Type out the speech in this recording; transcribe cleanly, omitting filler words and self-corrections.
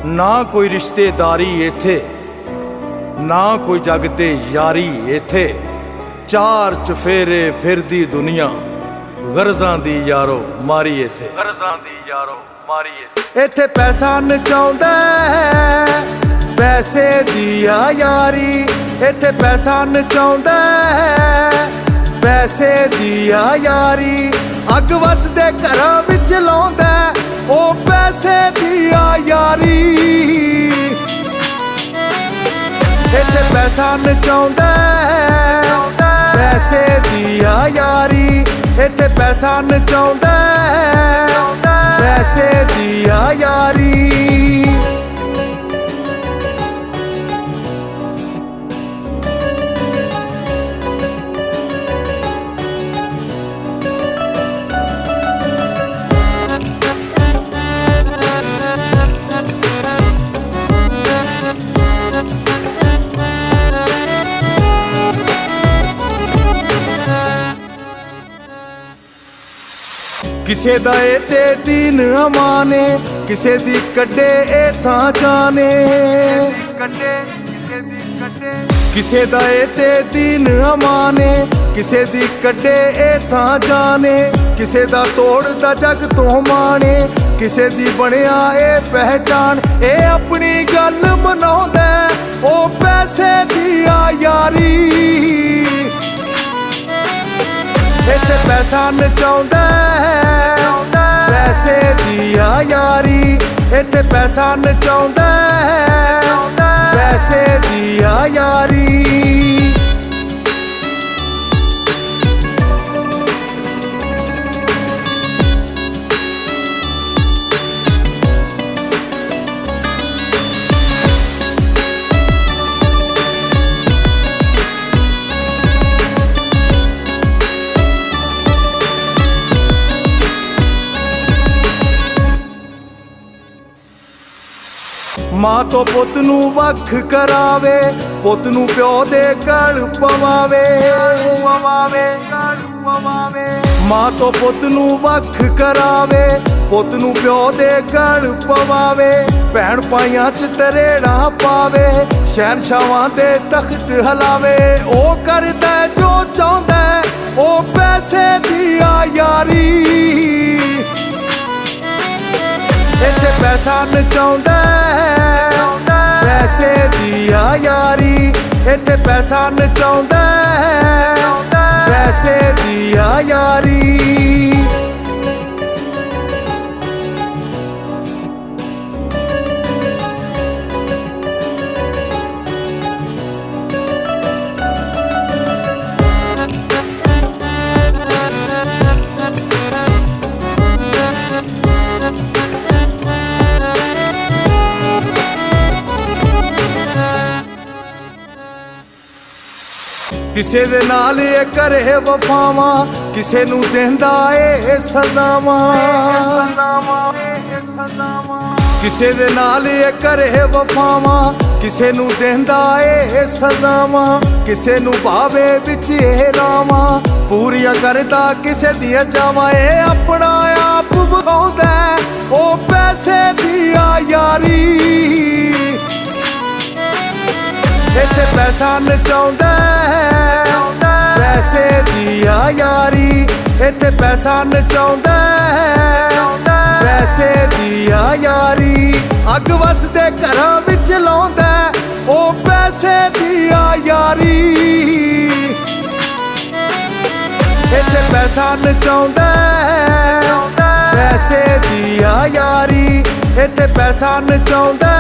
ना कोई रिश्तेदारी इत्थे, ना कोई जग ते यारी इत्थे। चार चफेरे फिरदी दुनिया, गरजां दी यारो मारी इत्थे, गरजां दी यारो मारी इत्थे। इत्थे पैसा नचाउंदा पैसे दिया यारी, इत्थे पैसा नचाउंदा पैसे दिया यारी। अग वसदे घरां विच लाउंदा ओ पैसे दिया यारी। इत्थे पैसा नचाउंदा पैसे दिया यारी, इत्थे पैसा नचाउंदा पैसे दिया यारी। किसे दा ते दीन अमाने, किसे दी कड्डे थां जाने। किसे दा ते दीन अमाने, किसे दी कड्डे थां जाने। किसे दा तोड़दा जग तो माने, किसे दी बनिया पहचान। ए अपनी गल मनाउंदा ओ पैसे दिया यारी। इत्थे पैसा नचाउंदा पैसे दिया यारी, इत्थे पैसा नचाउंदा पैसे दिया यारी। मां तो पुत नू वख करावे, पुत नू प्यो दे गल पवावे। मां तो पुत नू वख करावे, पुत नू प्यो दे गल पवावे। भैन भाइयां च तरेड़ा पावे, शहनशाहां दे तख्त हलावे। ओ करदा जो चाहुंदा ओ पैसे दिया यारी। इत्थे पैसा नचाउंदा पैसे दिया यारी, इत्थे पैसा नचाउंदा पैसे दिया यारी। किसे दे नाल करे वफावां, किसे नू देंदा सजावां। किसे दे नाल करे वफावां, किसे नू देंदा सजावां। किसे नू भावे विच रावां, पूरियां करदा किसे दियां चावां। अपना आप विखाउंदा ओ पैसे दिया यारी। इत्थे पैसा नचाउंदा पैसे दिया यारी, इत्थे पैसा नचाउंदा पैसे दिया यारी। अग वसदे घरां विच लाउंदा ओ पैसे दिया यारी। इत्थे पैसा नचाउंदा पैसे दिया यारी, इत्थे पैसा नचाउंदा